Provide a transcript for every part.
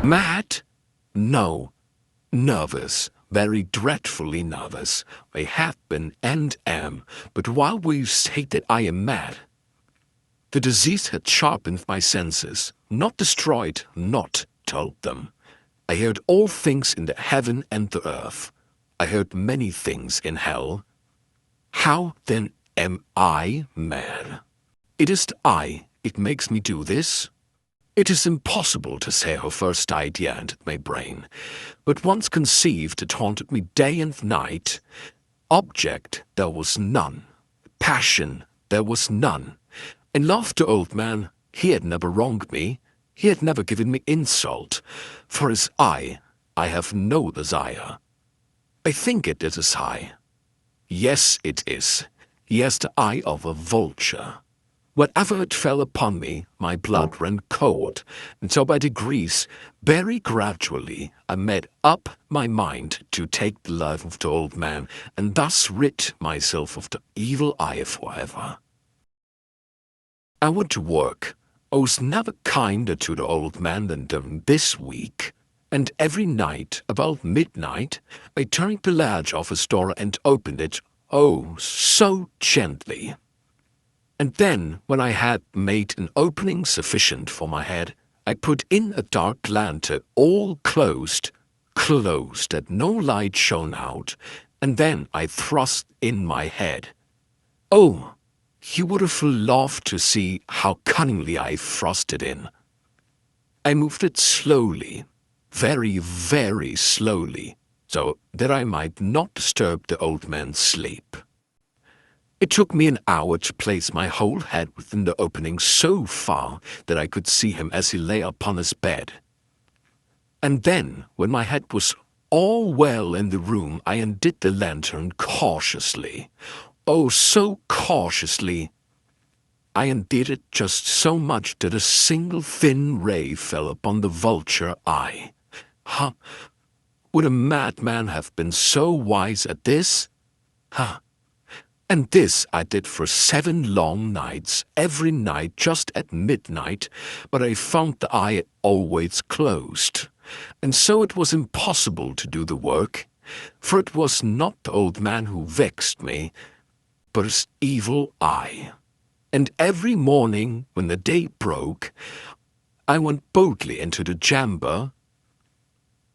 Mad? No. Nervous. Very dreadfully nervous. I have been and am, but while we say that I am mad, the disease had sharpened my senses, not destroyed, not dulled them. I heard all things in the heaven and the earth. I heard many things in hell. How then am I mad? It is the I, it makes me do this. It is impossible to say how first idea entered my brain, but once conceived it haunted me day and night. Object there was none, passion there was none. In love the old man, he had never wronged me, he had never given me insult. For his I have no desire. I think it is his eye. Yes, it is. He has the eye of a vulture. Whenever it fell upon me, my blood ran cold, and so by degrees, very gradually, I made up my mind to take the life of the old man, and thus rid myself of the evil eye forever. I went to work. I was never kinder to the old man than during this week, and every night, about midnight, I turned the latch of his door and opened it, oh, so gently. And then, when I had made an opening sufficient for my head, I put in a dark lantern, all closed, that no light shone out, and then I thrust in my head. Oh, you would have loved to see how cunningly I thrust it in. I moved it slowly, very, very slowly, so that I might not disturb the old man's sleep. It took me an hour to place my whole head within the opening so far that I could see him as he lay upon his bed. And then, when my head was all well in the room, I undid the lantern cautiously. Oh, so cautiously. I undid it just so much that a single thin ray fell upon the vulture eye. Huh? Would a madman have been so wise at this? Huh? And this I did for 7 long nights, every night just at midnight, but I found the eye always closed. And so it was impossible to do the work, for it was not the old man who vexed me, but his evil eye. And every morning, when the day broke, I went boldly into the chamber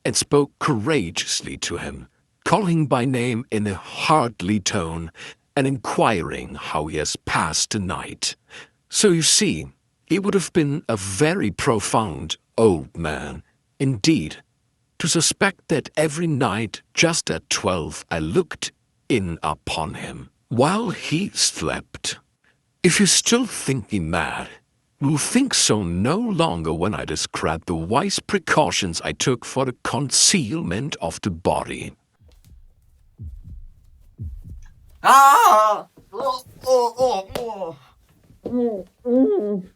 and spoke courageously to him, calling by name in a hearty tone, and inquiring how he has passed the night. So you see, he would have been a very profound old man, indeed, to suspect that every night just at 12 I looked in upon him, while he slept. If you still think me mad, you'll think so no longer when I describe the wise precautions I took for the concealment of the body. Ah! Oh, oh, oh,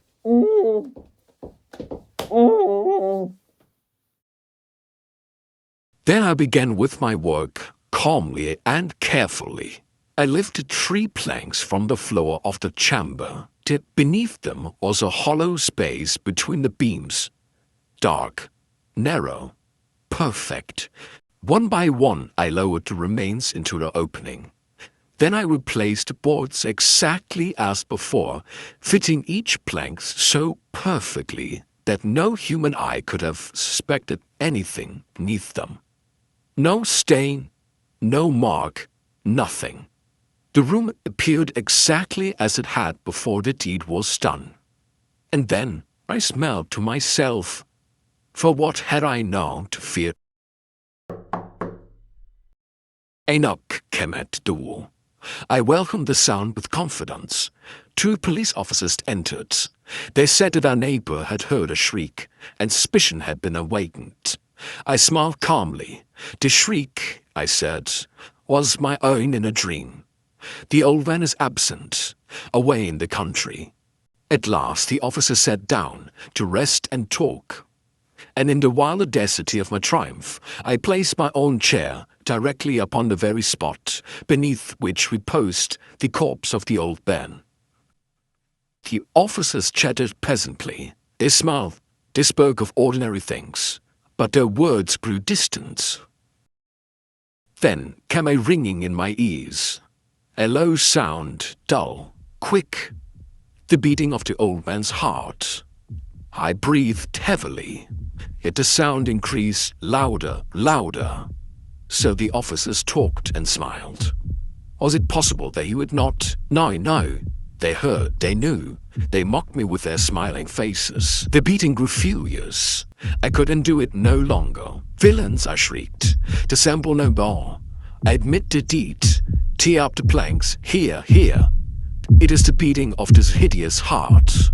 oh. Then I began with my work, calmly and carefully. I lifted 3 planks from the floor of the chamber, till beneath them was a hollow space between the beams. Dark, narrow, perfect. One by one I lowered the remains into the opening. Then I replaced the boards exactly as before, fitting each plank so perfectly that no human eye could have suspected anything beneath them. No stain, no mark, nothing. The room appeared exactly as it had before the deed was done. And then I smiled to myself, for what had I now to fear? A knock came at the door. I welcomed the sound with confidence. 2 police officers entered. They said that our neighbor had heard a shriek, and suspicion had been awakened. I smiled calmly. The shriek, I said, was my own in a dream. The old man is absent, away in the country. At last the officer sat down to rest and talk. And in the wild audacity of my triumph, I placed my own chair directly upon the very spot beneath which reposed the corpse of the old man. The officers chattered pleasantly. They smiled. They spoke of ordinary things. but their words grew distant. Then came a ringing in my ears, a low sound, dull, quick, the beating of the old man's heart. I breathed heavily, yet the sound increased louder, louder. So the officers talked and smiled. Was it possible they would not? No. They heard, they knew. They mocked me with their smiling faces. The beating grew furious. I could endure it no longer. Villains, I shrieked. Dissemble no more. Admit the deed. Tear up the planks. Here. It is the beating of this hideous heart.